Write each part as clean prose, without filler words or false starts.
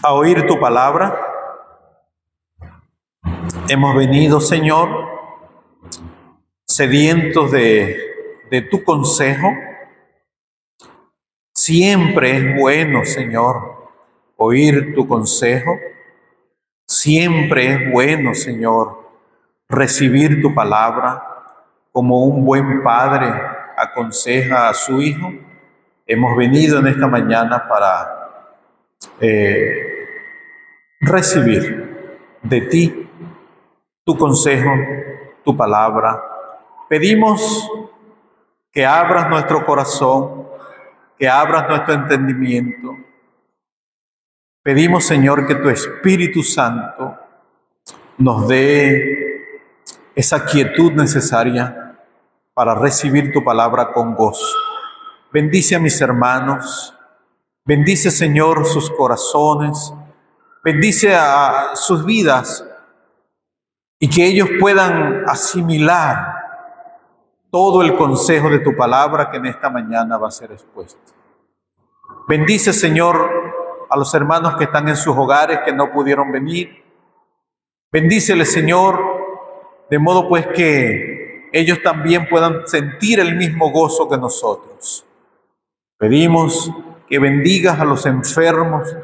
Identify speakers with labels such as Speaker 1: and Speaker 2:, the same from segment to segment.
Speaker 1: a oír tu palabra. Hemos venido, Señor, sedientos de tu consejo. Siempre es bueno, Señor, oír tu consejo. Siempre es bueno, Señor, recibir tu palabra como un buen padre aconseja a su hijo. Hemos venido en esta mañana para recibir de ti tu consejo, tu palabra. Pedimos que abras nuestro corazón, que abras nuestro entendimiento. Pedimos, Señor, que tu Espíritu Santo nos dé esa quietud necesaria para recibir tu palabra con gozo. Bendice a mis hermanos, bendice, Señor, sus corazones, bendice a sus vidas y que ellos puedan asimilar todo el consejo de tu palabra que en esta mañana va a ser expuesto. Bendice, Señor, a los hermanos que están en sus hogares, que no pudieron venir. Bendíceles, Señor, de modo pues que ellos también puedan sentir el mismo gozo que nosotros. Pedimos que bendigas a los enfermos,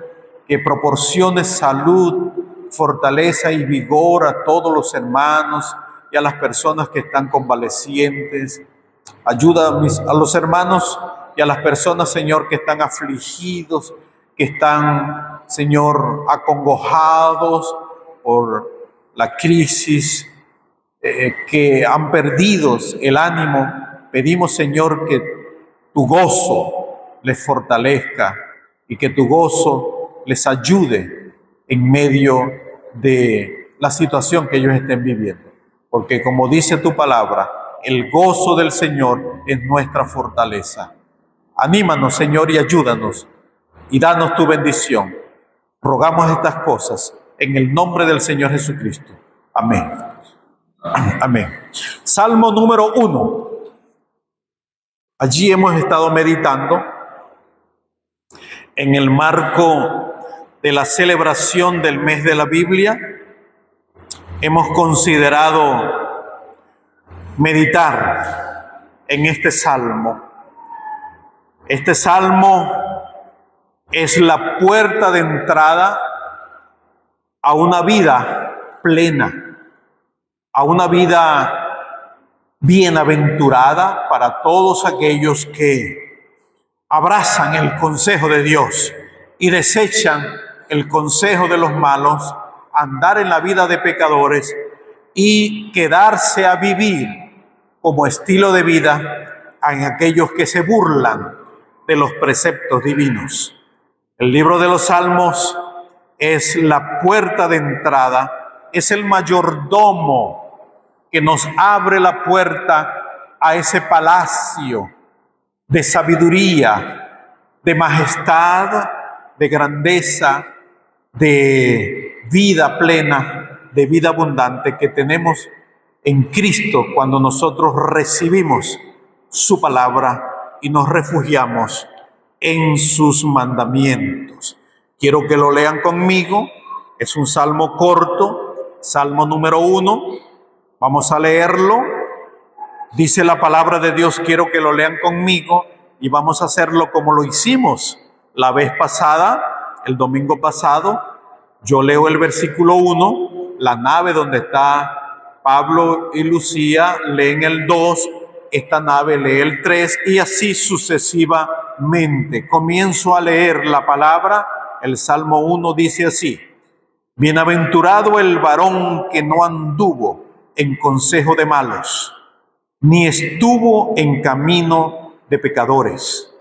Speaker 1: que proporciones salud, fortaleza y vigor a todos los hermanos y a las personas que están convalecientes. Ayuda a los hermanos y a las personas, Señor, que están afligidos, que están, Señor, acongojados por la crisis, que han perdido el ánimo. Pedimos, Señor, que tu gozo les fortalezca y que tu gozo les ayude en medio de la situación que ellos estén viviendo. Porque como dice tu palabra, el gozo del Señor es nuestra fortaleza. Anímanos, Señor, y ayúdanos y danos tu bendición. Rogamos estas cosas en el nombre del Señor Jesucristo. Amén. Amén. Salmo número 1. Allí hemos estado meditando en el marco de la celebración del mes de la Biblia. Hemos considerado meditar en este salmo. Este salmo es la puerta de entrada a una vida plena, a una vida bienaventurada para todos aquellos que abrazan el consejo de Dios y desechan el consejo de los malos, andar en la vida de pecadores y quedarse a vivir como estilo de vida en aquellos que se burlan de los preceptos divinos. El libro de los Salmos es la puerta de entrada, es el mayordomo que nos abre la puerta a ese palacio de sabiduría, de majestad, de grandeza, de vida plena, de vida abundante que tenemos en Cristo cuando nosotros recibimos su palabra y nos refugiamos en sus mandamientos. Quiero que lo lean conmigo. Es un salmo corto, salmo número 1. Vamos a leerlo. Dice la palabra de Dios, quiero que lo lean conmigo y vamos a hacerlo como lo hicimos la vez pasada, el domingo pasado. Yo leo el versículo 1, la nave donde está Pablo y Lucía leen el 2, esta nave lee el 3 y así sucesivamente. Comienzo a leer la palabra. El Salmo 1 dice así: Bienaventurado el varón que no anduvo en consejo de malos, ni estuvo en camino de pecadores,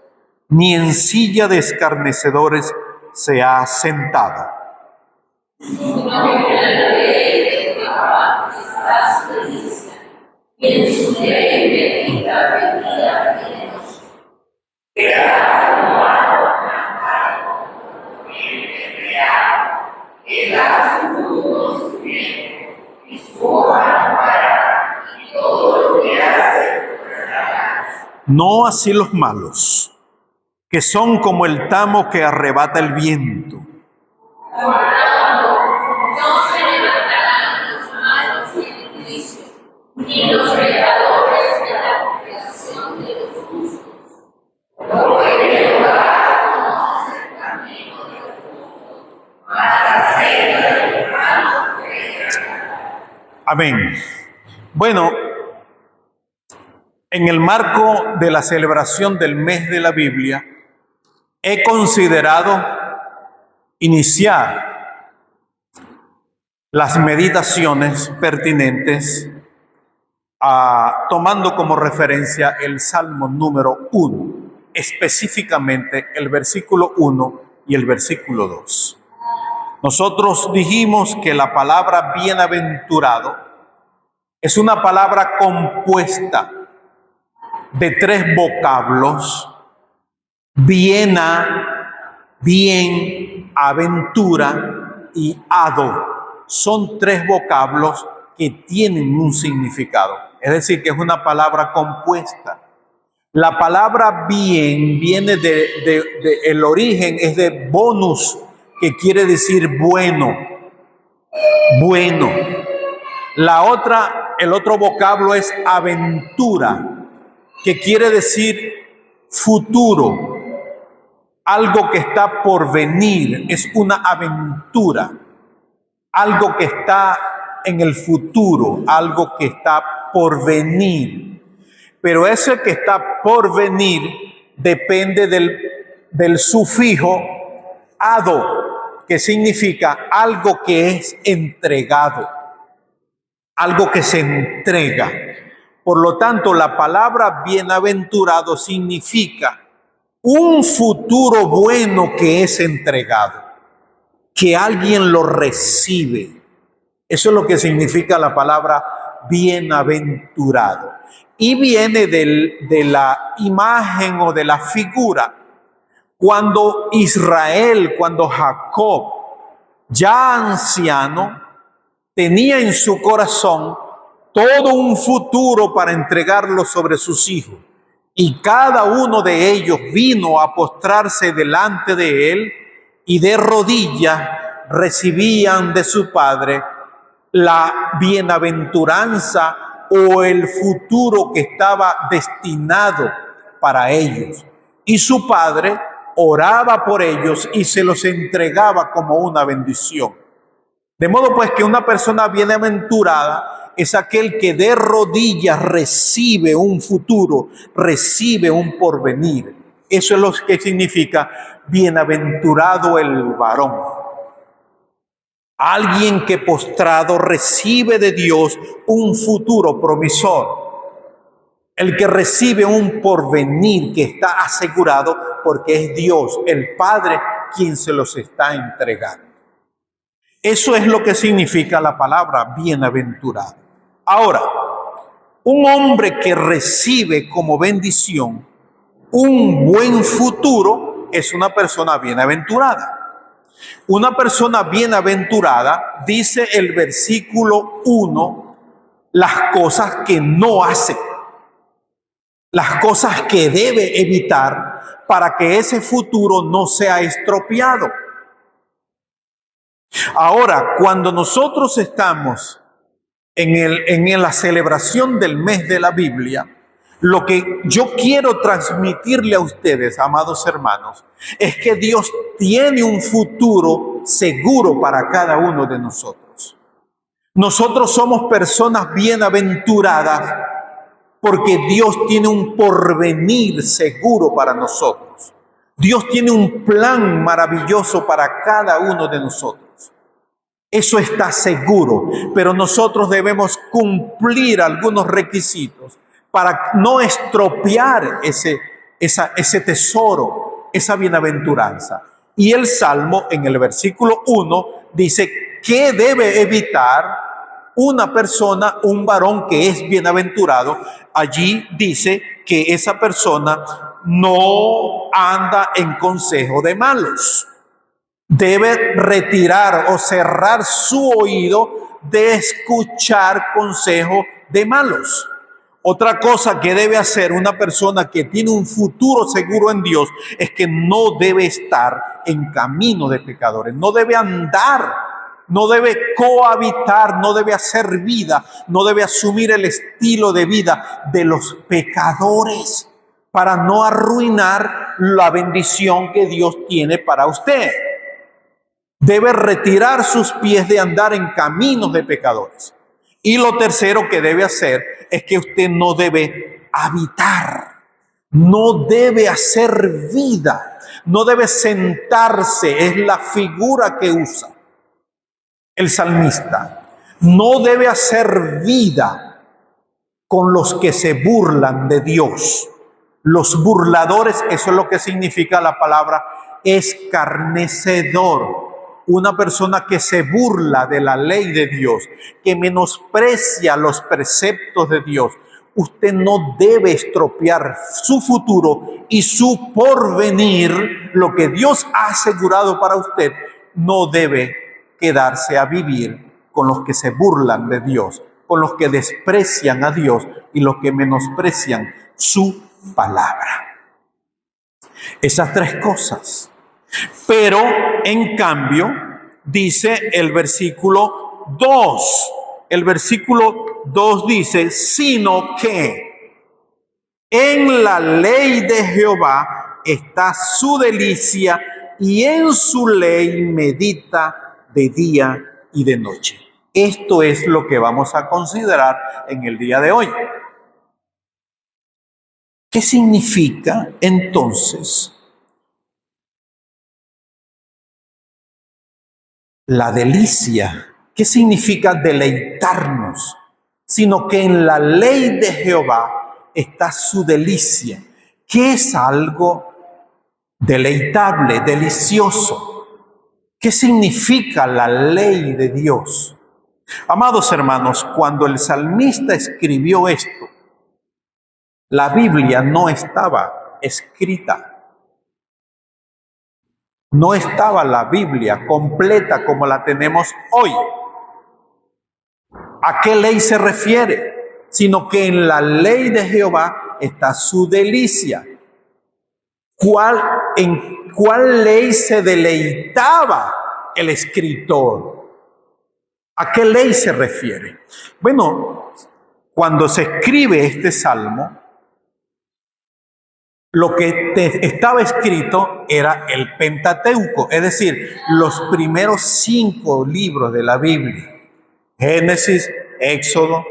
Speaker 1: ni en silla de escarnecedores se ha sentado. No así los malos, que son como el tamo que arrebata el viento.
Speaker 2: No se levantarán los malos en el juicio, ni los pecadores de la congregación de los justos. Porque Jehová conoce el camino de los justos, mas la senda del malo perecerá.
Speaker 1: Amén. Bueno, en el marco de la celebración del mes de la Biblia, he considerado iniciar las meditaciones pertinentes tomando como referencia el Salmo número 1, específicamente el versículo 1 y el versículo 2. Nosotros dijimos que la palabra bienaventurado es una palabra compuesta de 3 vocablos: bien, aventura y ado. Son 3 vocablos que tienen un significado. Es decir, que es una palabra compuesta. La palabra bien viene el origen es de bonus, que quiere decir bueno. Bueno. El otro vocablo es aventura, que quiere decir futuro. Algo que está por venir es una aventura. Algo que está en el futuro, algo que está por venir. Pero ese que está por venir depende del sufijo ado, que significa algo que es entregado, algo que se entrega. Por lo tanto, la palabra bienaventurado significa un futuro bueno que es entregado, que alguien lo recibe. Eso es lo que significa la palabra bienaventurado. Y viene de la imagen o de la figura. Cuando Jacob, ya anciano, tenía en su corazón todo un futuro para entregarlo sobre sus hijos. Y cada uno de ellos vino a postrarse delante de él y de rodillas recibían de su padre la bienaventuranza o el futuro que estaba destinado para ellos. Y su padre oraba por ellos y se los entregaba como una bendición. De modo pues que una persona bienaventurada es aquel que de rodillas recibe un futuro, recibe un porvenir. Eso es lo que significa bienaventurado el varón. Alguien que postrado recibe de Dios un futuro promisor. El que recibe un porvenir que está asegurado porque es Dios, el Padre, quien se los está entregando. Eso es lo que significa la palabra bienaventurado. Ahora, un hombre que recibe como bendición un buen futuro es una persona bienaventurada. Una persona bienaventurada, dice el versículo 1, las cosas que no hace, las cosas que debe evitar para que ese futuro no sea estropeado. Ahora, cuando nosotros estamos en la celebración del mes de la Biblia, lo que yo quiero transmitirle a ustedes, amados hermanos, es que Dios tiene un futuro seguro para cada uno de nosotros. Nosotros somos personas bienaventuradas porque Dios tiene un porvenir seguro para nosotros. Dios tiene un plan maravilloso para cada uno de nosotros. Eso está seguro, pero nosotros debemos cumplir algunos requisitos para no estropear ese tesoro, esa bienaventuranza. Y el Salmo en el versículo 1 dice que debe evitar una persona, un varón que es bienaventurado. Allí dice que esa persona no anda en consejo de malos. Debe retirar o cerrar su oído de escuchar consejo de malos. Otra cosa que debe hacer una persona que tiene un futuro seguro en Dios es que no debe estar en camino de pecadores, no debe andar, no debe cohabitar, no debe hacer vida, no debe asumir el estilo de vida de los pecadores para no arruinar la bendición que Dios tiene para usted. Debe retirar sus pies de andar en caminos de pecadores. Y lo tercero que debe hacer es que usted no debe habitar, no debe hacer vida, no debe sentarse, es la figura que usa el salmista. No debe hacer vida con los que se burlan de Dios. Los burladores, eso es lo que significa la palabra escarnecedor. Una persona que se burla de la ley de Dios, que menosprecia los preceptos de Dios. Usted no debe estropear su futuro y su porvenir, lo que Dios ha asegurado para usted. No debe quedarse a vivir con los que se burlan de Dios, con los que desprecian a Dios y los que menosprecian su palabra. Esas tres cosas. Pero, en cambio, dice el versículo 2. El versículo 2 dice, sino que en la ley de Jehová está su delicia y en su ley medita de día y de noche. Esto es lo que vamos a considerar en el día de hoy. ¿Qué significa entonces la delicia? ¿Qué significa deleitarnos? Sino que en la ley de Jehová está su delicia, que es algo deleitable, delicioso. ¿Qué significa la ley de Dios? Amados hermanos, cuando el salmista escribió esto, la Biblia no estaba escrita. No estaba la Biblia completa como la tenemos hoy. ¿A qué ley se refiere? Sino que en la ley de Jehová está su delicia. ¿En cuál ley se deleitaba el escritor? ¿A qué ley se refiere? Bueno, cuando se escribe este salmo, lo que estaba escrito era el Pentateuco, es decir, los primeros 5 libros de la Biblia. Génesis, Éxodo,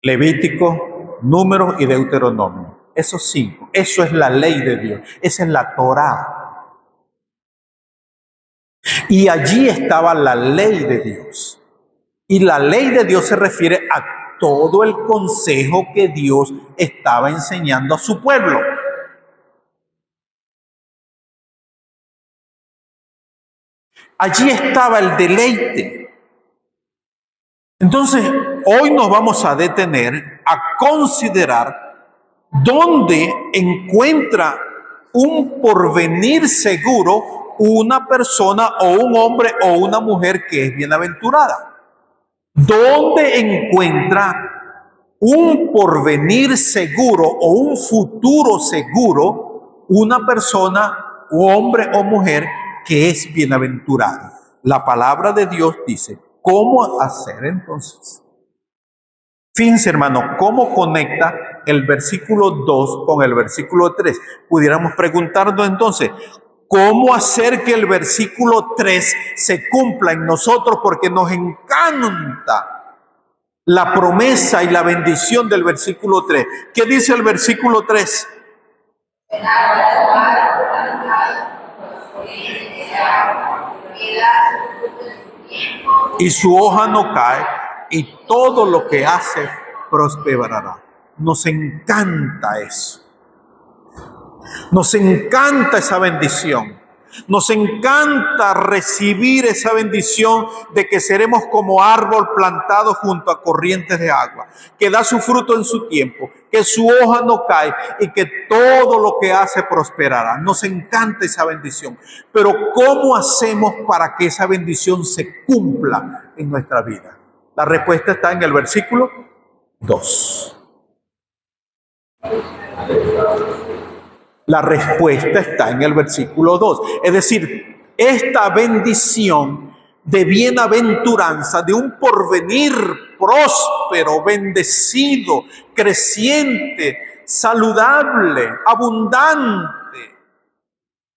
Speaker 1: Levítico, Números y Deuteronomio. Esos 5, eso es la ley de Dios, esa es la Torá. Y allí estaba la ley de Dios. Y la ley de Dios se refiere a todo el consejo que Dios estaba enseñando a su pueblo. Allí estaba el deleite. Entonces, hoy nos vamos a detener a considerar dónde encuentra un porvenir seguro una persona o un hombre o una mujer que es bienaventurada. ¿Dónde encuentra un porvenir seguro o un futuro seguro una persona, hombre o mujer que es bienaventurado? La palabra de Dios dice, ¿cómo hacer entonces? Fíjense, hermano, ¿cómo conecta el versículo 2 con el versículo 3? Pudiéramos preguntarnos entonces, ¿cómo hacer que el versículo 3 se cumpla en nosotros? Porque nos encanta la promesa y la bendición del versículo 3. ¿Qué dice el versículo 3? Y su hoja no cae, y todo lo que hace prosperará. Nos encanta eso. Nos encanta esa bendición. Nos encanta recibir esa bendición de que seremos como árbol plantado junto a corrientes de agua, que da su fruto en su tiempo, que su hoja no cae y que todo lo que hace prosperará. Nos encanta esa bendición. Pero ¿cómo hacemos para que esa bendición se cumpla en nuestra vida? La respuesta está en el versículo 2. La respuesta está en el versículo 2. Es decir, esta bendición de bienaventuranza, de un porvenir próspero, bendecido, creciente, saludable, abundante,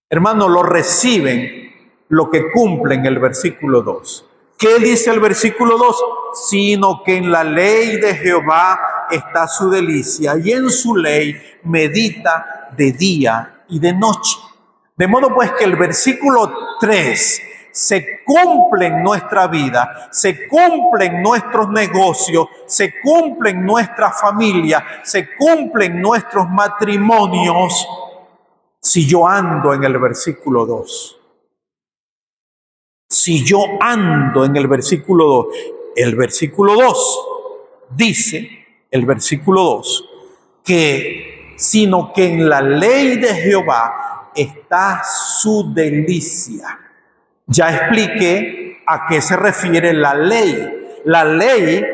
Speaker 1: hermanos, lo reciben lo que cumple en el versículo 2. ¿Qué dice el versículo 2? Sino que en la ley de Jehová está su delicia, y en su ley medita de día y de noche. De modo pues que el versículo 3 se cumple en nuestra vida, se cumple en nuestros negocios, se cumple en nuestra familia, se cumple en nuestros matrimonios, si yo ando en el versículo 2. Si yo ando en el versículo 2, el versículo 2 dice, el versículo 2, que sino que en la ley de Jehová está su delicia. Ya expliqué a qué se refiere la ley. La ley,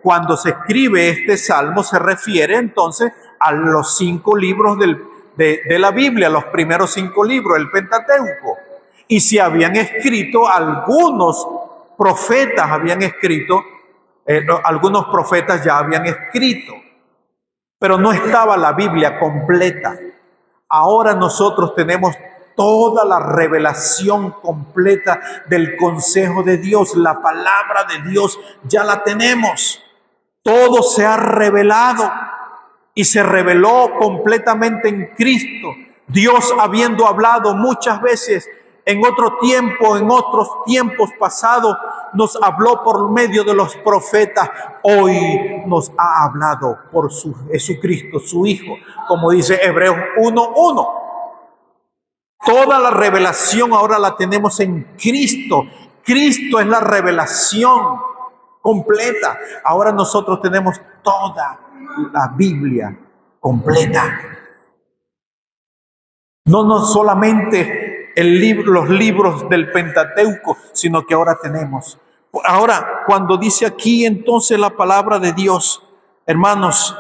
Speaker 1: cuando se escribe este salmo, se refiere entonces a los 5 libros de la Biblia, los primeros 5 libros, el Pentateuco. Y si habían escrito algunos profetas, algunos profetas ya habían escrito, pero no estaba la Biblia completa. Ahora nosotros tenemos toda la revelación completa del consejo de Dios, la palabra de Dios ya la tenemos. Todo se ha revelado y se reveló completamente en Cristo. Dios, habiendo hablado muchas veces en otro tiempo, en otros tiempos pasados, nos habló por medio de los profetas. Hoy nos ha hablado por su Jesucristo, su Hijo, como dice Hebreos 1:1. Toda la revelación ahora la tenemos en Cristo. Cristo es la revelación completa. Ahora nosotros tenemos toda la Biblia completa. No solamente los libros del Pentateuco, sino que ahora tenemos. Ahora, cuando dice aquí entonces la palabra de Dios, hermanos,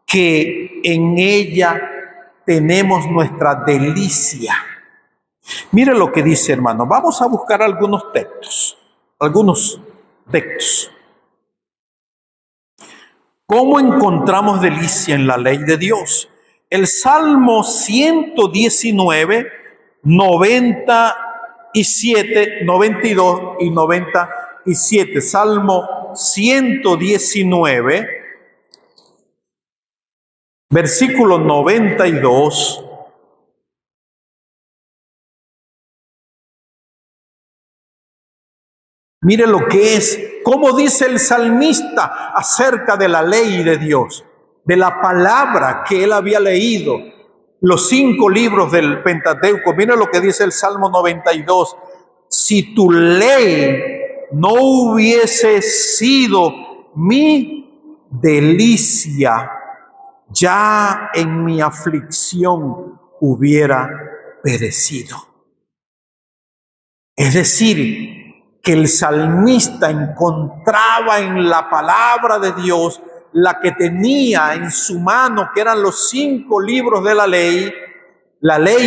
Speaker 1: que en ella tenemos nuestra delicia. Mire lo que dice, hermano. Vamos a buscar algunos textos. ¿Cómo encontramos delicia en la ley de Dios? El Salmo 119, 97, 92 y 97. Salmo 119, versículo 92. Mire lo que es, cómo dice el salmista acerca de la ley de Dios, de la palabra que él había leído, los 5 libros del Pentateuco. Mire lo que dice el Salmo 92. Si tu ley no hubiese sido mi delicia, ya en mi aflicción hubiera perecido. Es decir, que el salmista encontraba en la palabra de Dios, la que tenía en su mano, que eran los 5 libros de la ley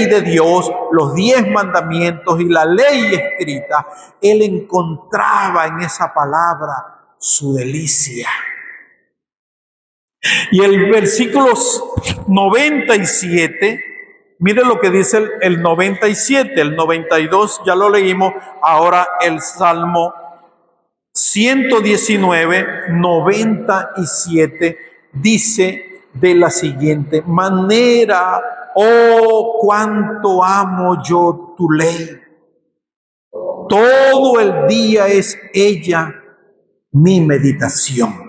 Speaker 1: de Dios, los 10 mandamientos y la ley escrita. Él encontraba en esa palabra su delicia. Y el versículo 97, mire lo que dice el 97, el 92 ya lo leímos, ahora el Salmo 119, 97 dice de la siguiente manera: oh, cuánto amo yo tu ley, todo el día es ella mi meditación.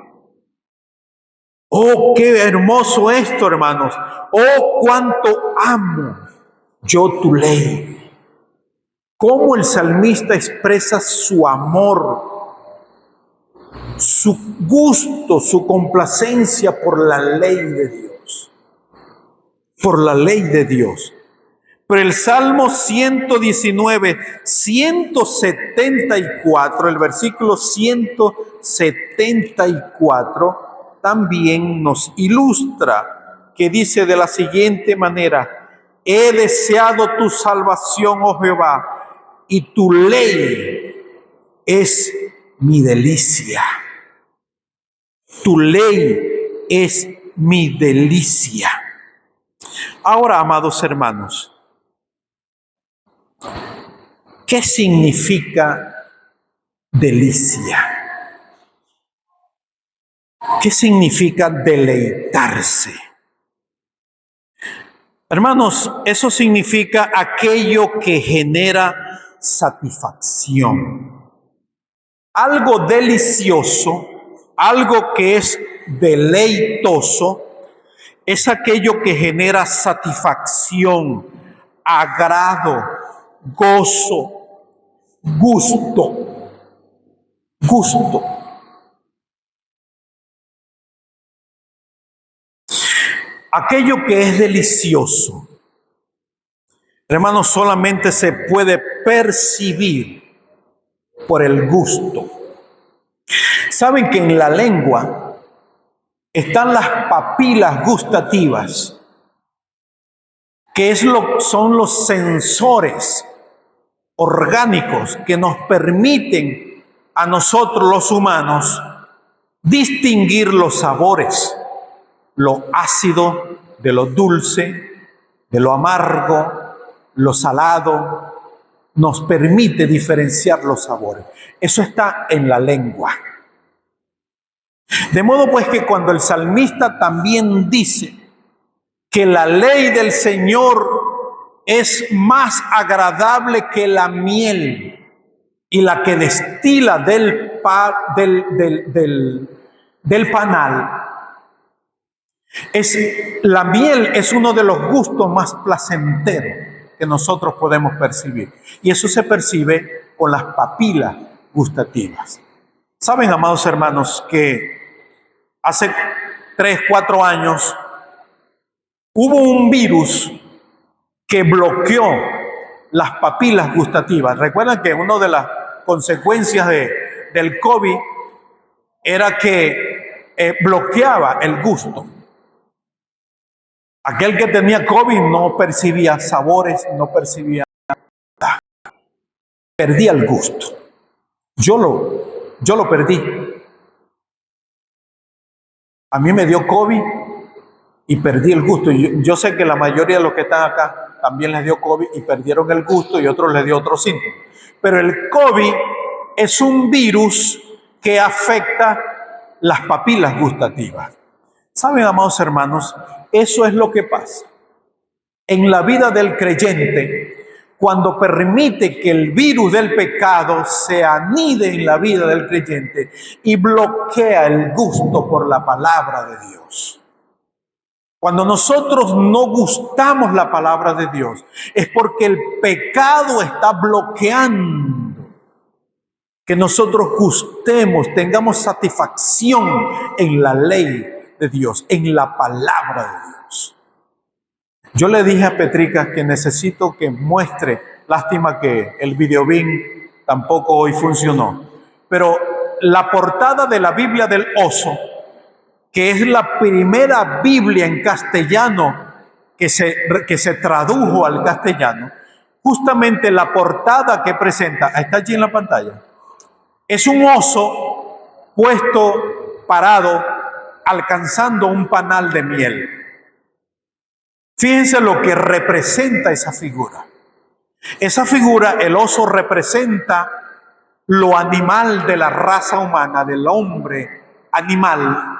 Speaker 1: Oh, qué hermoso esto, hermanos. Oh, cuánto amo yo tu ley. Cómo el salmista expresa su amor, su gusto, su complacencia por la ley de Dios. Por la ley de Dios. Pero el Salmo 119, 174, el versículo 174, también nos ilustra, que dice de la siguiente manera: he deseado tu salvación, oh Jehová, y tu ley es mi delicia. Tu ley es mi delicia. Ahora, amados hermanos, ¿qué significa delicia? ¿Qué significa deleitarse? Hermanos, eso significa aquello que genera satisfacción. Algo delicioso, algo que es deleitoso, es aquello que genera satisfacción, agrado, gozo, gusto. Aquello que es delicioso, hermanos, solamente se puede percibir por el gusto. Saben que en la lengua están las papilas gustativas, que son los sensores orgánicos que nos permiten a nosotros los humanos distinguir los sabores, lo ácido de lo dulce, de lo amargo, lo salado. Nos permite diferenciar los sabores. Eso está en la lengua. De modo pues que cuando el salmista también dice que la ley del Señor es más agradable que la miel y la que destila del panal, la miel es uno de los gustos más placenteros que nosotros podemos percibir. Y eso se percibe con las papilas gustativas. Saben, amados hermanos, que hace 3, 4 años hubo un virus que bloqueó las papilas gustativas. Recuerdan que una de las consecuencias del COVID era que bloqueaba el gusto. Aquel que tenía COVID no percibía sabores, no percibía nada. Perdía el gusto. Yo lo perdí. A mí me dio COVID y perdí el gusto. Yo sé que la mayoría de los que están acá también les dio COVID y perdieron el gusto, y otros les dio otros síntomas. Pero el COVID es un virus que afecta las papilas gustativas. ¿Saben, amados hermanos? Eso es lo que pasa en la vida del creyente cuando permite que el virus del pecado se anide en la vida del creyente y bloquea el gusto por la palabra de Dios. Cuando nosotros no gustamos la palabra de Dios, es porque el pecado está bloqueando que nosotros gustemos, tengamos satisfacción en la ley de Dios, en la palabra de Dios. Yo le dije a Petrica que necesito que muestre, lástima que el videobin tampoco hoy funcionó, pero la portada de la Biblia del Oso, que es la primera Biblia en castellano que se tradujo al castellano, justamente la portada que presenta, está allí en la pantalla, es un oso puesto, parado, alcanzando un panal de miel. Fíjense lo que representa esa figura. Esa figura, el oso, representa lo animal de la raza humana, del hombre animal,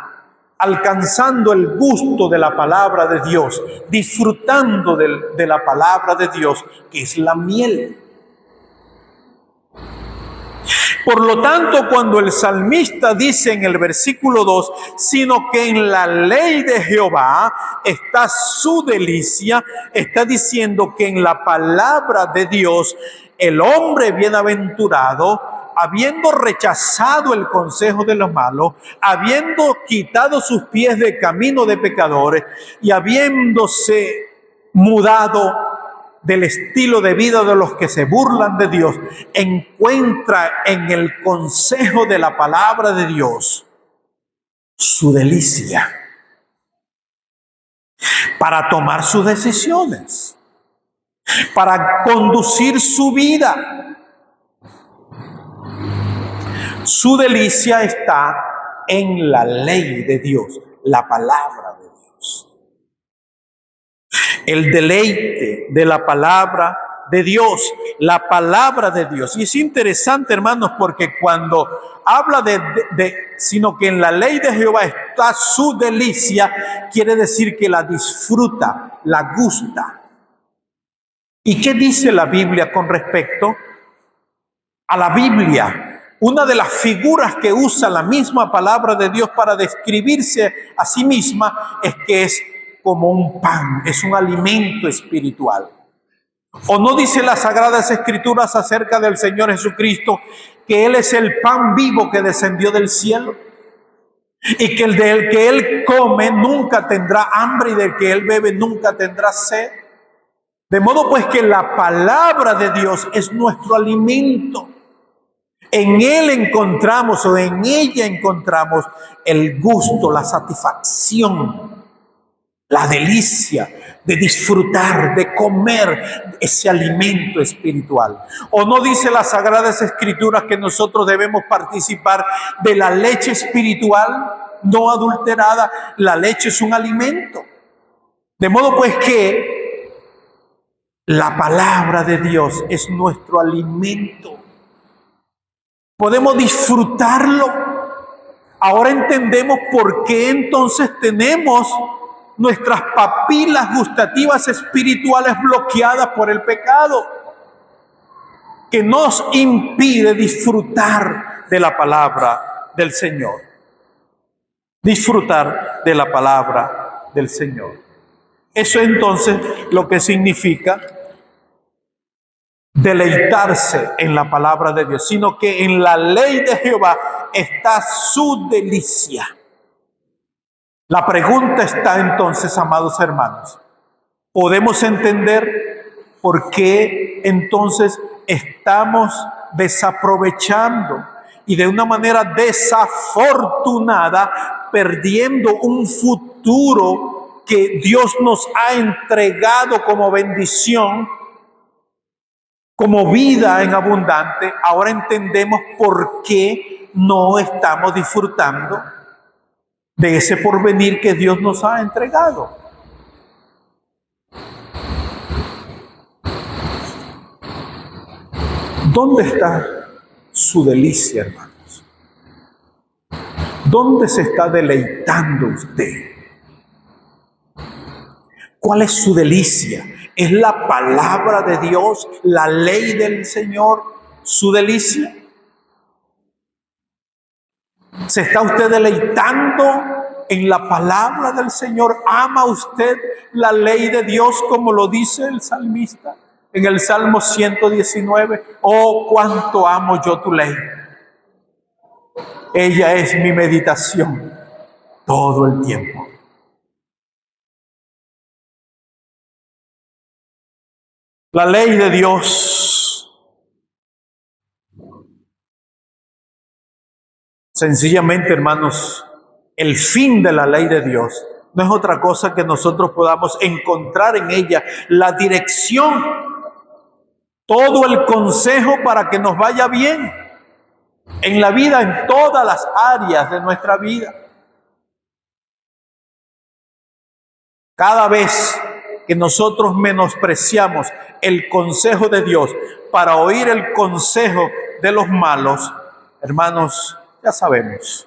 Speaker 1: alcanzando el gusto de la palabra de Dios, disfrutando de la palabra de Dios, que es la miel. Por lo tanto, cuando el salmista dice en el versículo 2, sino que en la ley de Jehová está su delicia, está diciendo que en la palabra de Dios, el hombre bienaventurado, habiendo rechazado el consejo de los malos, habiendo quitado sus pies de camino de pecadores y habiéndose mudado del estilo de vida de los que se burlan de Dios, encuentra en el consejo de la palabra de Dios su delicia, para tomar sus decisiones, para conducir su vida. Su delicia está en la ley de Dios, la palabra de Dios. El deleite de la palabra de Dios, la palabra de Dios. Y es interesante, hermanos, porque cuando habla sino que en la ley de Jehová está su delicia, quiere decir que la disfruta, la gusta. ¿Y qué dice la Biblia con respecto a la Biblia? Una de las figuras que usa la misma palabra de Dios para describirse a sí misma es que es como un pan, es un alimento espiritual. ¿O no dice las Sagradas Escrituras acerca del Señor Jesucristo que Él es el pan vivo que descendió del cielo? Y que el del que Él come nunca tendrá hambre y del que Él bebe nunca tendrá sed. De modo pues que la palabra de Dios es nuestro alimento. En Él encontramos o en ella encontramos el gusto, la satisfacción, la delicia de disfrutar, de comer ese alimento espiritual. ¿O no dice las Sagradas Escrituras que nosotros debemos participar de la leche espiritual no adulterada? La leche es un alimento. De modo pues que la palabra de Dios es nuestro alimento. Podemos disfrutarlo. Ahora entendemos por qué entonces tenemos nuestras papilas gustativas espirituales bloqueadas por el pecado, que nos impide disfrutar de la palabra del Señor. Disfrutar de la palabra del Señor. Eso entonces lo que significa deleitarse en la palabra de Dios, sino que en la ley de Jehová está su delicia. La pregunta está entonces, amados hermanos, ¿podemos entender por qué entonces estamos desaprovechando y de una manera desafortunada perdiendo un futuro que Dios nos ha entregado como bendición, como vida en abundante? Ahora entendemos por qué no estamos disfrutando de ese porvenir que Dios nos ha entregado. ¿Dónde está su delicia, hermanos? ¿Dónde se está deleitando usted? ¿Cuál es su delicia? ¿Es la palabra de Dios, la ley del Señor, su delicia? ¿Se está usted deleitando en la palabra del Señor? ¿Ama usted la ley de Dios como lo dice el salmista en el Salmo 119? Oh, cuánto amo yo tu ley. Ella es mi meditación todo el tiempo. La ley de Dios, sencillamente, hermanos, el fin de la ley de Dios no es otra cosa que nosotros podamos encontrar en ella la dirección, todo el consejo para que nos vaya bien en la vida, en todas las áreas de nuestra vida. Cada vez que nosotros menospreciamos el consejo de Dios para oír el consejo de los malos, hermanos, ya sabemos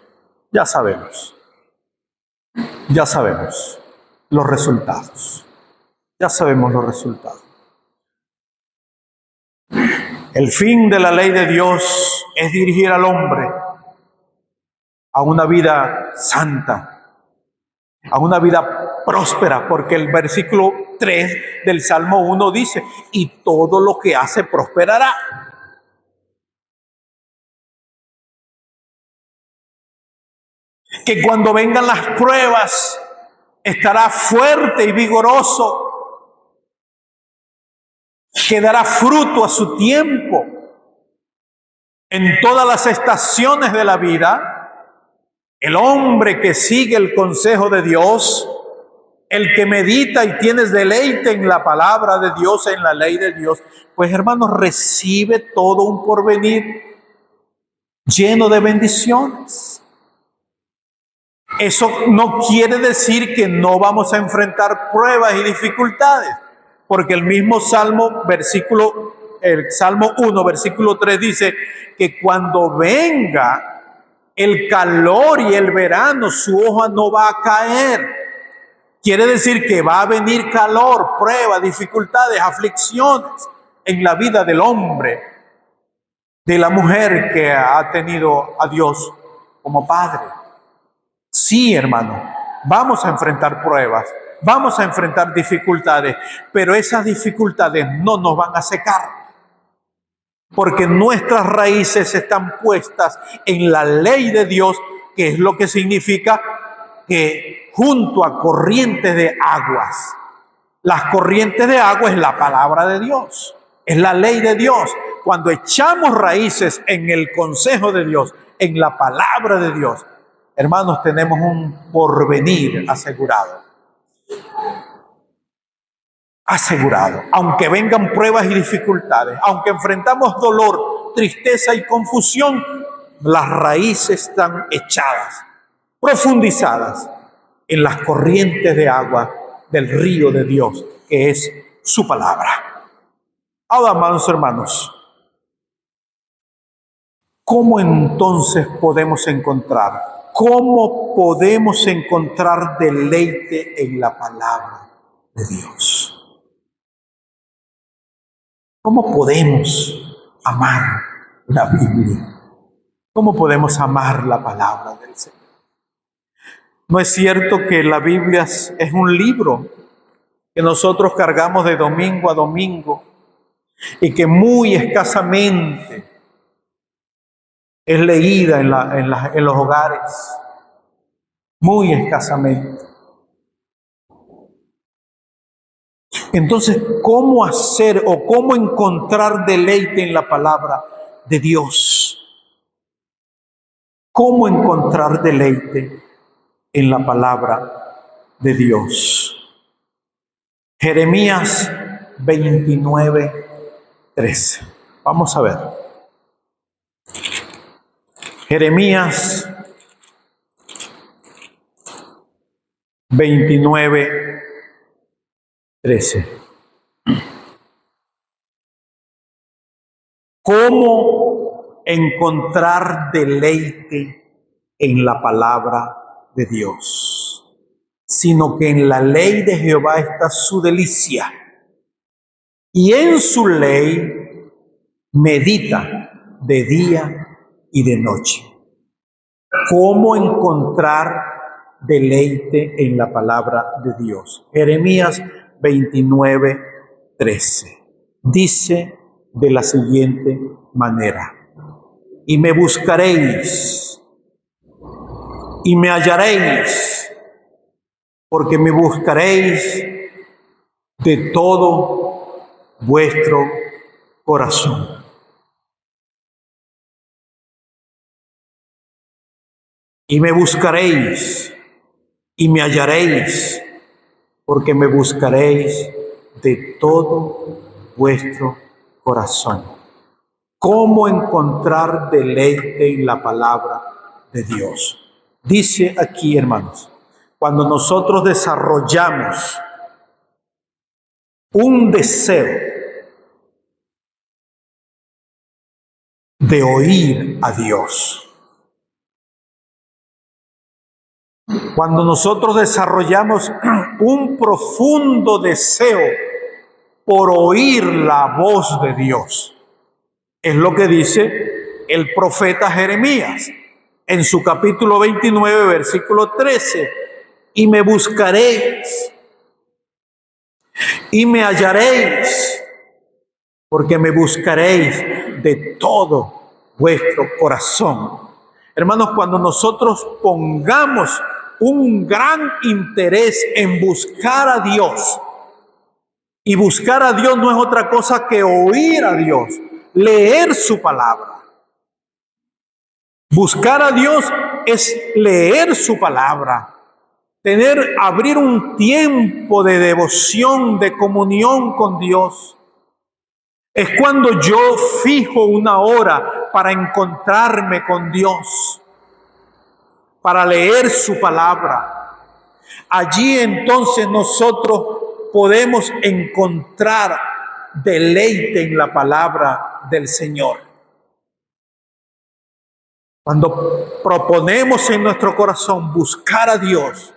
Speaker 1: los resultados. Ya sabemos los resultados. El fin de la ley de Dios es dirigir al hombre a una vida santa, a una vida próspera, porque el versículo 3 del Salmo 1 dice, y todo lo que hace prosperará. Que cuando vengan las pruebas estará fuerte y vigoroso, que dará fruto a su tiempo en todas las estaciones de la vida, El hombre que sigue el consejo de Dios, el que medita y tiene deleite en la palabra de Dios, en la ley de Dios, pues hermanos, recibe todo un porvenir lleno de bendiciones. Eso no quiere decir que no vamos a enfrentar pruebas y dificultades, porque el mismo Salmo 1, versículo 3 dice que cuando venga el calor y el verano, su hoja no va a caer. Quiere decir que va a venir calor, pruebas, dificultades, aflicciones en la vida del hombre, de la mujer que ha tenido a Dios como padre. Sí, hermano, vamos a enfrentar pruebas, vamos a enfrentar dificultades, pero esas dificultades no nos van a secar, porque nuestras raíces están puestas en la ley de Dios, que es lo que significa que junto a corrientes de aguas, las corrientes de agua es la palabra de Dios, es la ley de Dios. Cuando echamos raíces en el consejo de Dios, en la palabra de Dios, hermanos, tenemos un porvenir asegurado. Asegurado. Aunque vengan pruebas y dificultades, aunque enfrentamos dolor, tristeza y confusión, las raíces están echadas, profundizadas en las corrientes de agua del río de Dios, que es su palabra. Ahora, amados hermanos, ¿cómo entonces podemos encontrar? ¿Cómo podemos encontrar deleite en la palabra de Dios? ¿Cómo podemos amar la Biblia? ¿Cómo podemos amar la palabra del Señor? ¿No es cierto que la Biblia es un libro que nosotros cargamos de domingo a domingo y que muy escasamente es leída en los hogares? Muy escasamente. Entonces, ¿cómo hacer o cómo encontrar deleite en la palabra de Dios? ¿Cómo encontrar deleite en la palabra de Dios? Jeremías 29:13. Vamos a ver. Jeremías 29:13. ¿Cómo encontrar deleite en la palabra de Dios? Sino que en la ley de Jehová está su delicia, y en su ley medita de día y de noche. ¿Cómo encontrar deleite en la palabra de Dios? Jeremías 29:13 dice de la siguiente manera: y me buscaréis y me hallaréis, porque me buscaréis de todo vuestro corazón. Y me buscaréis y me hallaréis, porque me buscaréis de todo vuestro corazón. ¿Cómo encontrar deleite en la palabra de Dios? Dice aquí, hermanos, cuando nosotros desarrollamos un deseo de oír a Dios, cuando nosotros desarrollamos un profundo deseo por oír la voz de Dios, es lo que dice el profeta Jeremías en su capítulo 29, versículo 13. Y me buscaréis y me hallaréis, porque me buscaréis de todo vuestro corazón. Hermanos, cuando nosotros pongamos un gran interés en buscar a Dios, y buscar a Dios no es otra cosa que oír a Dios, leer su palabra. Buscar a Dios es leer su palabra, abrir un tiempo de devoción, de comunión con Dios. Es cuando yo fijo una hora para encontrarme con Dios, para leer su palabra. Allí entonces nosotros podemos encontrar deleite en la palabra del Señor. Cuando proponemos en nuestro corazón buscar a Dios,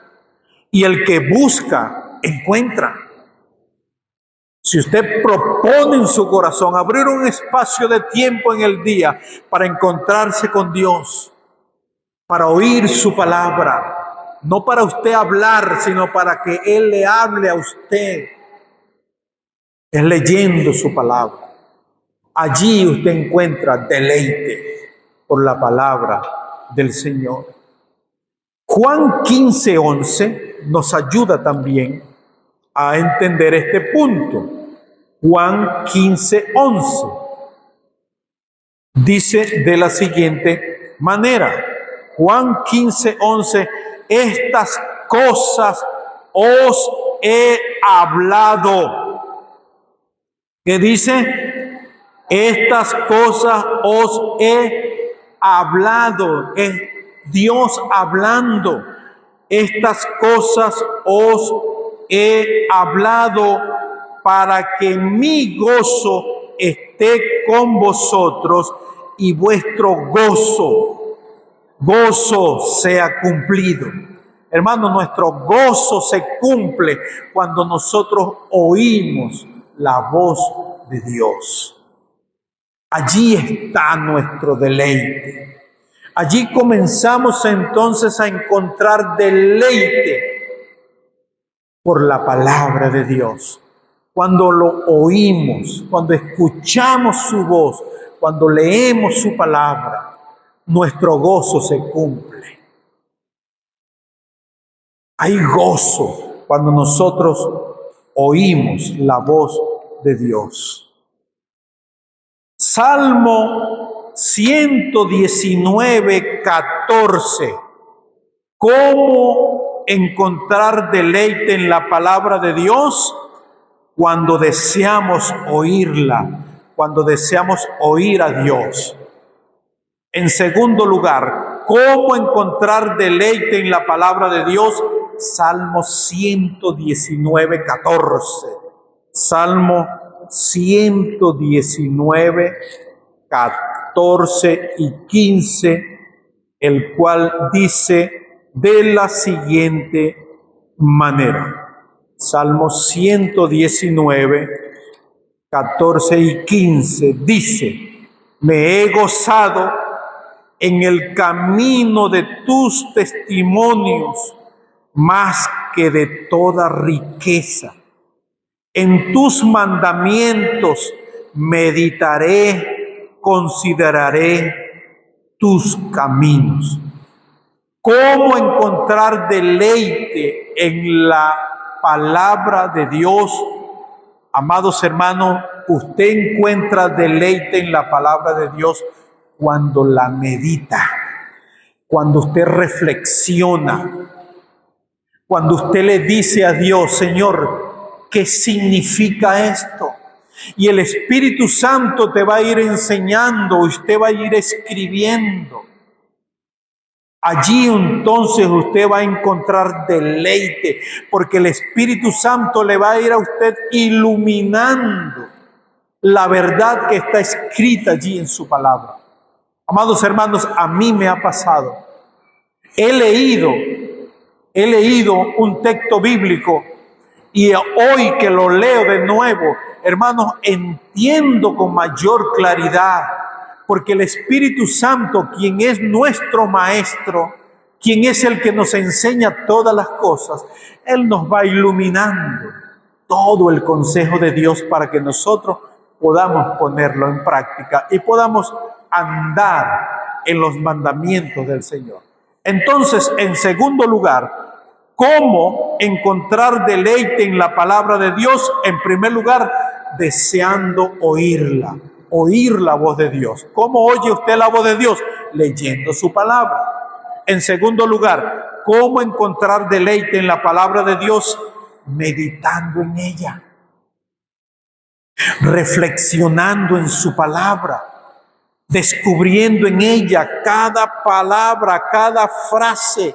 Speaker 1: y el que busca, encuentra. Si usted propone en su corazón abrir un espacio de tiempo en el día para encontrarse con Dios, para oír su palabra, no para usted hablar, sino para que Él le hable a usted, es leyendo su palabra. Allí usted encuentra deleite por la palabra del Señor. Juan 15:11 nos ayuda también a entender este punto. Juan 15:11 dice de la siguiente manera. Juan 15:11, estas cosas os he hablado. ¿Qué dice? Estas cosas os he hablado. Es Dios hablando. Estas cosas os he hablado para que mi gozo esté con vosotros y vuestro gozo sea cumplido. Hermano, nuestro gozo se cumple cuando nosotros oímos la voz de Dios. Allí está nuestro deleite. Allí comenzamos entonces a encontrar deleite por la palabra de Dios. Cuando lo oímos, cuando escuchamos su voz, cuando leemos su palabra, nuestro gozo se cumple. Hay gozo cuando nosotros oímos la voz de Dios. Salmo 119:14. ¿Cómo encontrar deleite en la palabra de Dios? Cuando deseamos oírla, cuando deseamos oír a Dios. En segundo lugar, ¿cómo encontrar deleite en la palabra de Dios? Salmo 119:14. Salmo 119:14 y 15, el cual dice de la siguiente manera. Salmo 119:14 y 15 dice: me he gozado en el camino de tus testimonios más que de toda riqueza. En tus mandamientos meditaré, consideraré tus caminos. ¿Cómo encontrar deleite en la palabra de Dios? Amados hermanos, usted encuentra deleite en la palabra de Dios cuando la medita, cuando usted reflexiona, cuando usted le dice a Dios: Señor, ¿qué significa esto? Y el Espíritu Santo te va a ir enseñando, usted va a ir escribiendo. Allí entonces usted va a encontrar deleite, porque el Espíritu Santo le va a ir a usted iluminando la verdad que está escrita allí en su palabra. Amados hermanos, a mí me ha pasado. He leído un texto bíblico y hoy que lo leo de nuevo, hermanos, entiendo con mayor claridad, porque el Espíritu Santo, quien es nuestro Maestro, quien es el que nos enseña todas las cosas, Él nos va iluminando todo el consejo de Dios para que nosotros podamos ponerlo en práctica y podamos andar en los mandamientos del Señor. Entonces, en segundo lugar, ¿cómo encontrar deleite en la palabra de Dios? En primer lugar, deseando oírla, oír la voz de Dios. ¿Cómo oye usted la voz de Dios? Leyendo su palabra. En segundo lugar, ¿cómo encontrar deleite en la palabra de Dios? Meditando en ella, reflexionando en su palabra, descubriendo en ella cada palabra, cada frase.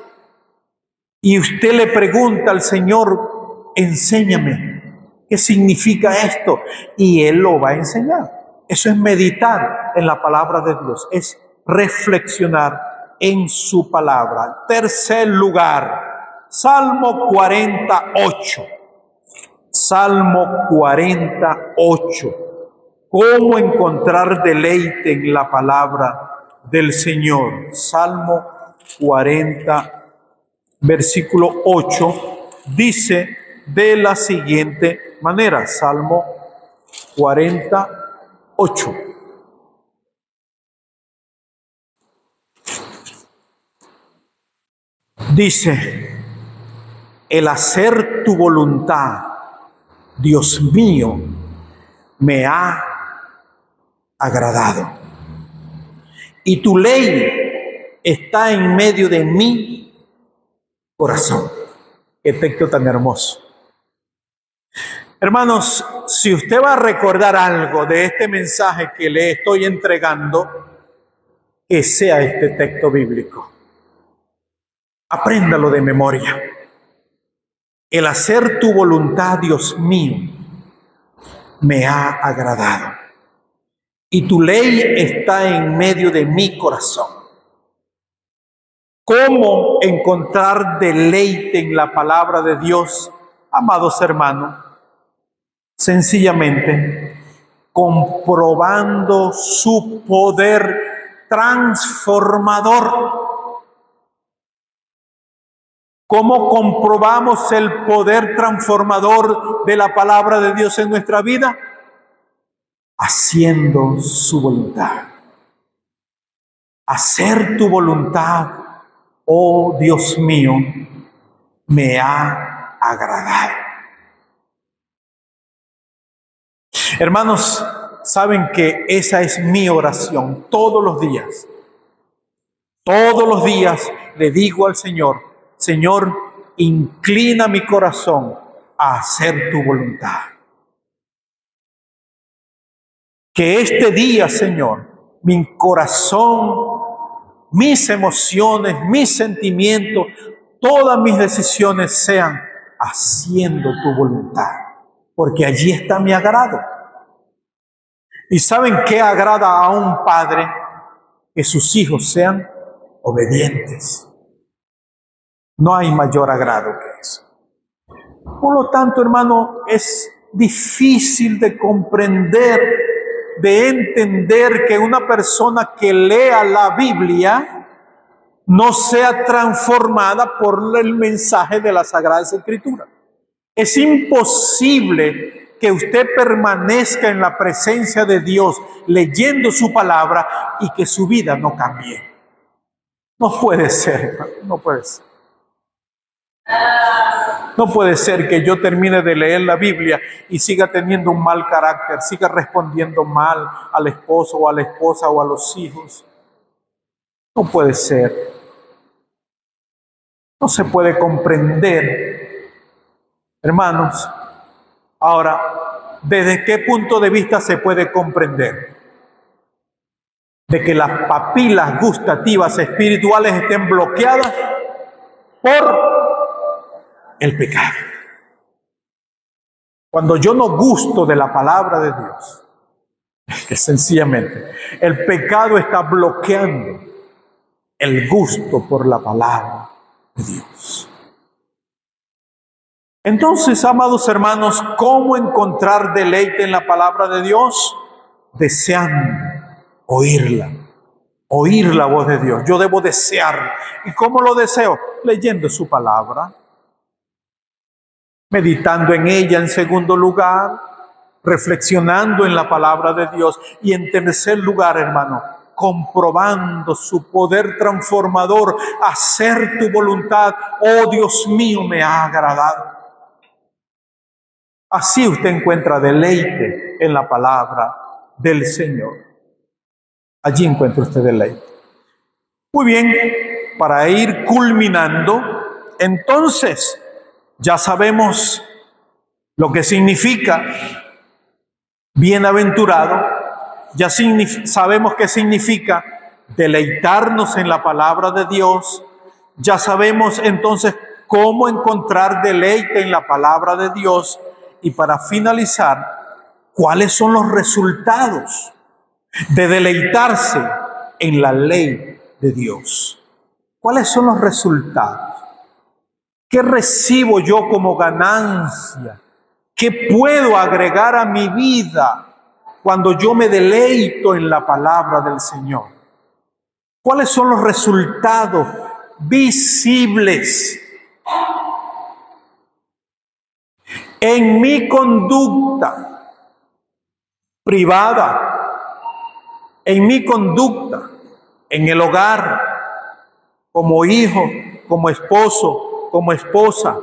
Speaker 1: Y usted le pregunta al Señor, enséñame, ¿qué significa esto? Y Él lo va a enseñar. Eso es meditar en la palabra de Dios, es reflexionar en su palabra. Tercer lugar, Salmo 48. Salmo 48. ¿Cómo encontrar deleite en la palabra del Señor? Salmo 40, versículo 8, dice de la siguiente manera, Salmo 48. Dice, el hacer tu voluntad, Dios mío, me ha agradado. Y tu ley está en medio de mi corazón. Qué texto tan hermoso. Hermanos, si usted va a recordar algo de este mensaje que le estoy entregando, que sea este texto bíblico. Apréndalo de memoria. El hacer tu voluntad, Dios mío, me ha agradado. Y tu ley está en medio de mi corazón. ¿Cómo encontrar deleite en la palabra de Dios, amados hermanos? Sencillamente, comprobando su poder transformador. ¿Cómo comprobamos el poder transformador de la palabra de Dios en nuestra vida? Haciendo su voluntad. Hacer tu voluntad, oh Dios mío, me ha agradado. Hermanos, saben que esa es mi oración todos los días. Todos los días le digo al Señor, Señor, inclina mi corazón a hacer tu voluntad. Que este día, Señor, mi corazón, mis emociones, mis sentimientos, todas mis decisiones sean haciendo tu voluntad, porque allí está mi agrado. ¿Y saben qué agrada a un padre? Que sus hijos sean obedientes. No hay mayor agrado que eso. Por lo tanto, hermano, es difícil de comprender, de entender que una persona que lea la Biblia no sea transformada por el mensaje de las Sagradas Escrituras. Es imposible que usted permanezca en la presencia de Dios leyendo su palabra y que su vida no cambie. No puede ser, no puede ser. No puede ser que yo termine de leer la Biblia y siga teniendo un mal carácter, siga respondiendo mal al esposo o a la esposa o a los hijos. No puede ser. No se puede comprender. Hermanos, ahora, ¿desde qué punto de vista se puede comprender? De que las papilas gustativas espirituales estén bloqueadas por el pecado. Cuando yo no gusto de la palabra de Dios, es que sencillamente el pecado está bloqueando el gusto por la palabra de Dios. Entonces, amados hermanos, ¿cómo encontrar deleite en la palabra de Dios? Deseando oírla, oír la voz de Dios. Yo debo desearla. ¿Y cómo lo deseo? Leyendo su palabra, meditando en ella en segundo lugar, reflexionando en la palabra de Dios y en tercer lugar, hermano, comprobando su poder transformador, hacer tu voluntad. Oh Dios mío, me ha agradado. Así usted encuentra deleite en la palabra del Señor. Allí encuentra usted deleite. Muy bien, para ir culminando, entonces ya sabemos lo que significa bienaventurado, ya sabemos qué significa deleitarnos en la palabra de Dios, ya sabemos entonces cómo encontrar deleite en la palabra de Dios y para finalizar, cuáles son los resultados de deleitarse en la ley de Dios. ¿Cuáles son los resultados? ¿Qué recibo yo como ganancia? ¿Qué puedo agregar a mi vida cuando yo me deleito en la palabra del Señor? ¿Cuáles son los resultados visibles en mi conducta privada, en mi conducta en el hogar, como hijo, como esposo, como esposa?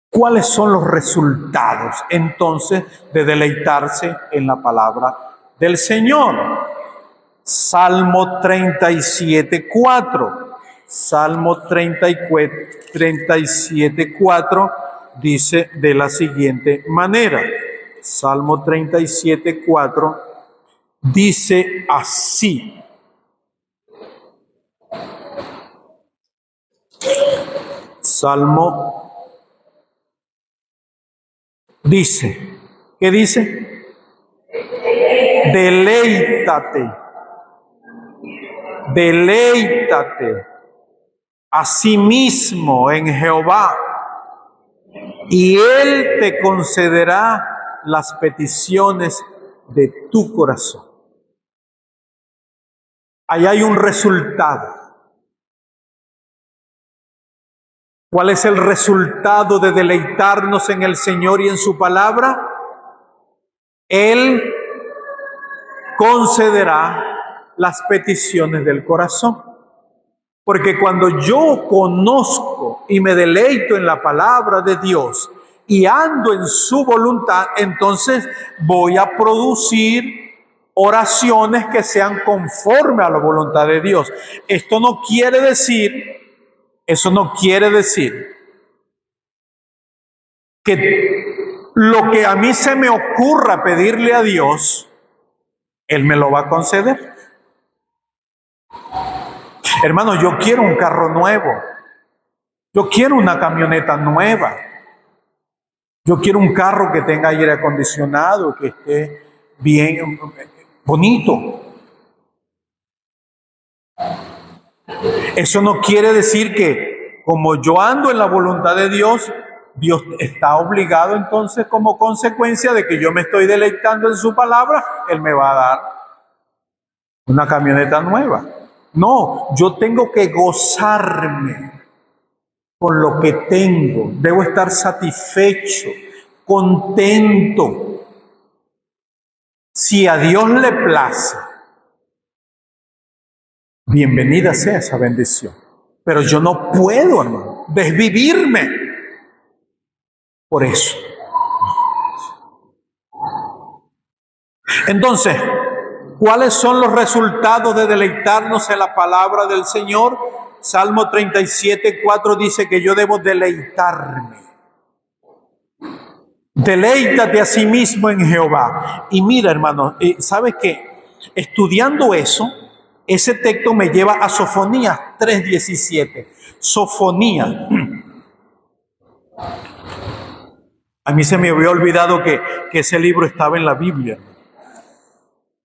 Speaker 1: ¿Cuáles son los resultados entonces de deleitarse en la palabra del Señor? Salmo 37:4. Salmo 37:4 dice de la siguiente manera. Salmo 37:4 dice así. Salmo dice, ¿qué dice? Deleítate asimismo en Jehová, y Él te concederá las peticiones de tu corazón. Ahí hay un resultado. ¿Cuál es el resultado de deleitarnos en el Señor y en su palabra? Él concederá las peticiones del corazón. Porque cuando yo conozco y me deleito en la palabra de Dios y ando en su voluntad, entonces voy a producir oraciones que sean conforme a la voluntad de Dios. Eso no quiere decir que lo que a mí se me ocurra pedirle a Dios, Él me lo va a conceder. Hermano, yo quiero un carro nuevo. Yo quiero una camioneta nueva. Yo quiero un carro que tenga aire acondicionado, que esté bien, bonito. Eso no quiere decir que como yo ando en la voluntad de Dios, Dios está obligado entonces como consecuencia de que yo me estoy deleitando en su palabra, Él me va a dar una camioneta nueva. No, yo tengo que gozarme con lo que tengo. Debo estar satisfecho, contento. Si a Dios le place, bienvenida sea esa bendición. Pero yo no puedo, hermano, desvivirme por eso. Entonces, ¿cuáles son los resultados de deleitarnos en la palabra del Señor? Salmo 37:4 dice que yo debo deleitarme. Deleítate a sí mismo en Jehová. Y mira, hermano, ¿sabes qué? Estudiando eso, ese texto me lleva a Sofonías 3:17. Sofonías. A mí se me había olvidado que ese libro estaba en la Biblia.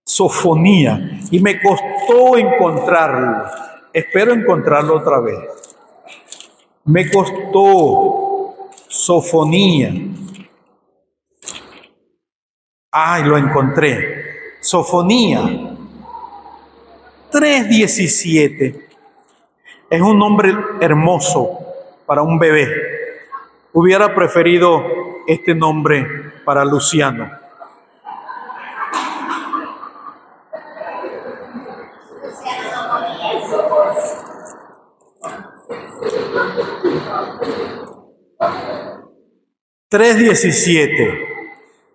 Speaker 1: Sofonía, y me costó encontrarlo. Espero encontrarlo otra vez. Me costó. Sofonía. Ay, lo encontré. Sofonía 3:17. Es un nombre hermoso para un bebé. Hubiera preferido este nombre para Luciano. (3:17).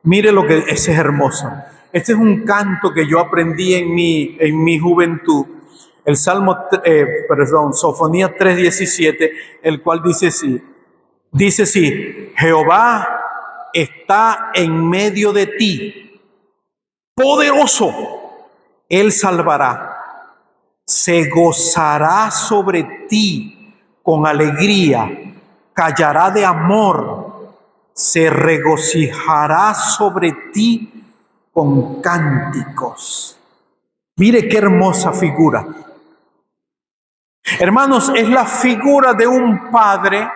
Speaker 1: Mire lo que ese es hermoso. Este es un canto que yo aprendí en mi juventud El Sofonías 3:17, el cual dice así, Jehová está en medio de ti, poderoso, Él salvará, se gozará sobre ti con alegría, callará de amor, se regocijará sobre ti con cánticos. Mire qué hermosa figura. Hermanos, es la figura de un padre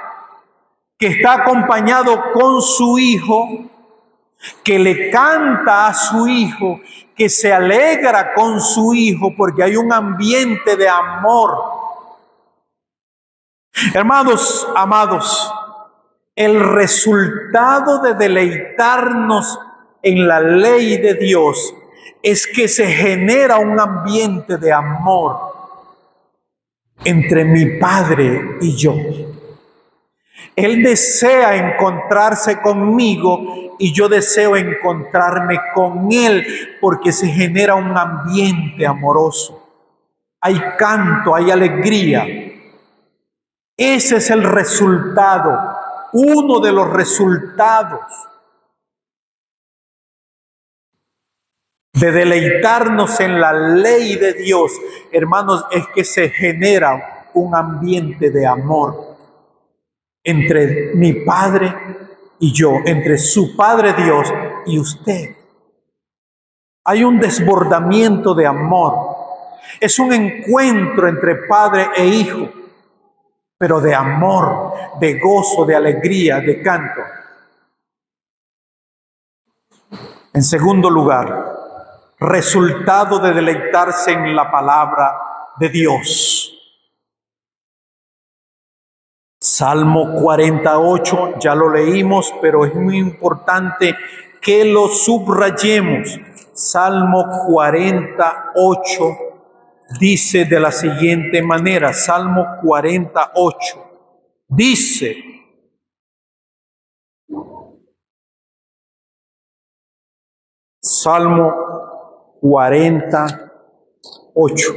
Speaker 1: que está acompañado con su hijo, que le canta a su hijo, que se alegra con su hijo porque hay un ambiente de amor. Hermanos, amados, el resultado de deleitarnos en la ley de Dios es que se genera un ambiente de amor entre mi Padre y yo. Él desea encontrarse conmigo y yo deseo encontrarme con Él, porque se genera un ambiente amoroso. Hay canto, hay alegría. Ese es el resultado, uno de los resultados de deleitarnos en la ley de Dios, hermanos, es que se genera un ambiente de amor entre mi Padre y yo, entre su Padre Dios y usted. Hay un desbordamiento de amor. Es un encuentro entre Padre e Hijo, pero de amor, de gozo, de alegría, de canto. En segundo lugar, resultado de deleitarse en la palabra de Dios. Salmo 48, ya lo leímos, pero es muy importante que lo subrayemos. Salmo 48 dice de la siguiente manera, Salmo 48 dice: Salmo 48.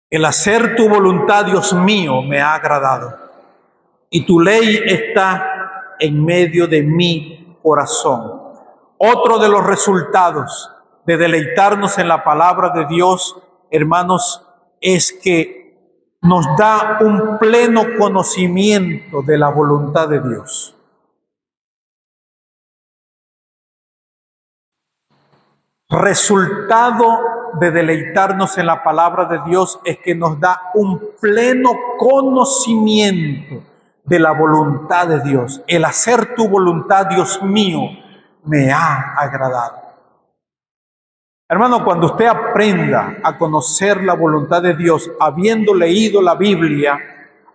Speaker 1: El hacer tu voluntad, Dios mío, me ha agradado, y tu ley está en medio de mi corazón. Otro de los resultados de deleitarnos en la palabra de Dios, hermanos, es que nos da un pleno conocimiento de la voluntad de Dios. Resultado de deleitarnos en la palabra de Dios es que nos da un pleno conocimiento de la voluntad de Dios. El hacer tu voluntad, Dios mío, me ha agradado. Hermano, cuando usted aprenda a conocer la voluntad de Dios, habiendo leído la Biblia,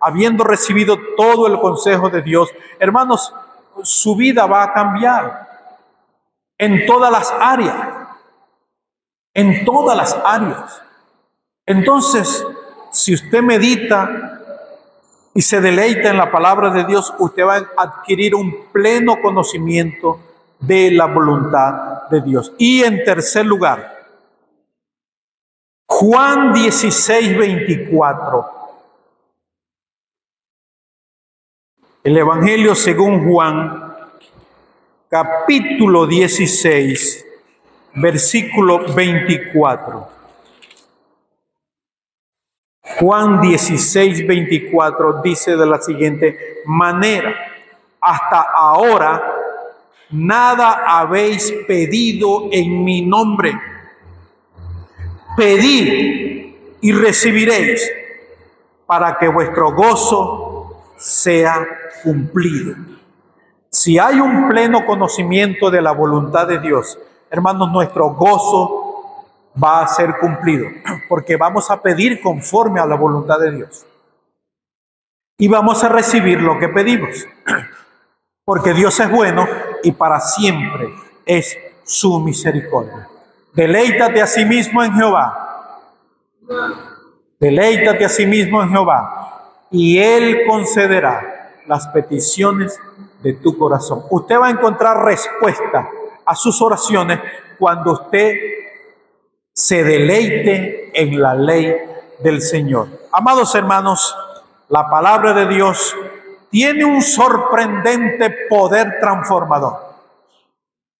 Speaker 1: habiendo recibido todo el consejo de Dios, hermanos, su vida va a cambiar en todas las áreas. En todas las áreas. Entonces, si usted medita y se deleita en la palabra de Dios, usted va a adquirir un pleno conocimiento de la voluntad de Dios. Y en tercer lugar, Juan 16:24. El Evangelio según Juan, capítulo 16, versículo 24. Juan 16:24 dice de la siguiente manera: hasta ahora nada habéis pedido en mi nombre. Pedid y recibiréis, para que vuestro gozo sea cumplido. Si hay un pleno conocimiento de la voluntad de Dios, hermanos, nuestro gozo va a ser cumplido, porque vamos a pedir conforme a la voluntad de Dios. Y vamos a recibir lo que pedimos, porque Dios es bueno y para siempre es su misericordia. Deleítate a sí mismo en Jehová. Deleítate a sí mismo en Jehová, y Él concederá las peticiones de tu corazón. Usted va a encontrar respuesta a sus oraciones cuando usted se deleite en la ley del Señor. Amados hermanos, la palabra de Dios tiene un sorprendente poder transformador.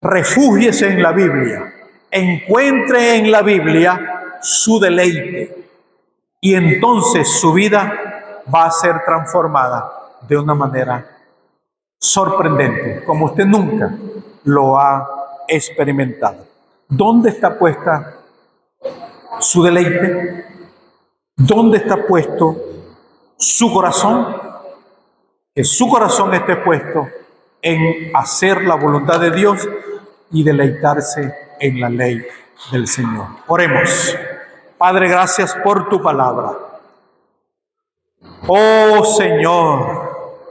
Speaker 1: Refúgiese en la Biblia, encuentre en la Biblia su deleite y entonces su vida va a ser transformada de una manera sorprendente, como usted nunca lo ha experimentado. ¿Dónde está puesta su deleite? ¿Dónde está puesto su corazón? Que su corazón esté puesto en hacer la voluntad de Dios y deleitarse en la ley del Señor. Oremos. Padre, gracias por tu palabra. Oh Señor,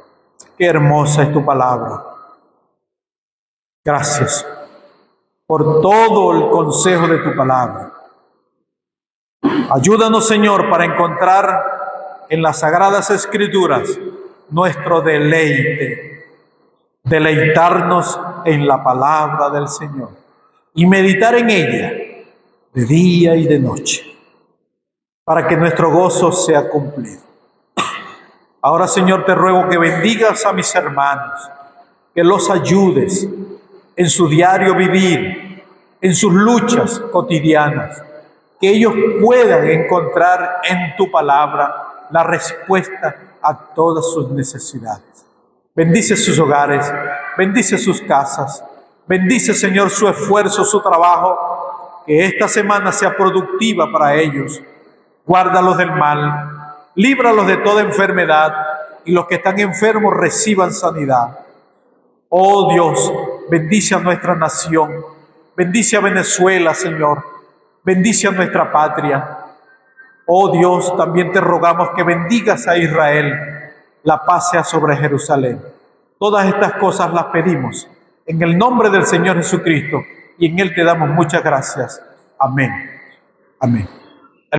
Speaker 1: qué hermosa es tu palabra. Gracias por todo el consejo de tu palabra. Ayúdanos, Señor, para encontrar en las Sagradas Escrituras nuestro deleite. Deleitarnos en la palabra del Señor y meditar en ella de día y de noche, para que nuestro gozo sea cumplido. Ahora, Señor, te ruego que bendigas a mis hermanos, que los ayudes en su diario vivir, en sus luchas cotidianas, que ellos puedan encontrar en tu palabra la respuesta a todas sus necesidades. Bendice sus hogares, bendice sus casas, bendice, Señor, su esfuerzo, su trabajo, que esta semana sea productiva para ellos. Guárdalos del mal, líbralos de toda enfermedad y los que están enfermos reciban sanidad. Oh Dios, bendice a nuestra nación, bendice a Venezuela, Señor, bendice a nuestra patria. Oh Dios, también te rogamos que bendigas a Israel, la paz sea sobre Jerusalén. Todas estas cosas las pedimos en el nombre del Señor Jesucristo y en Él te damos muchas gracias. Amén. Amén.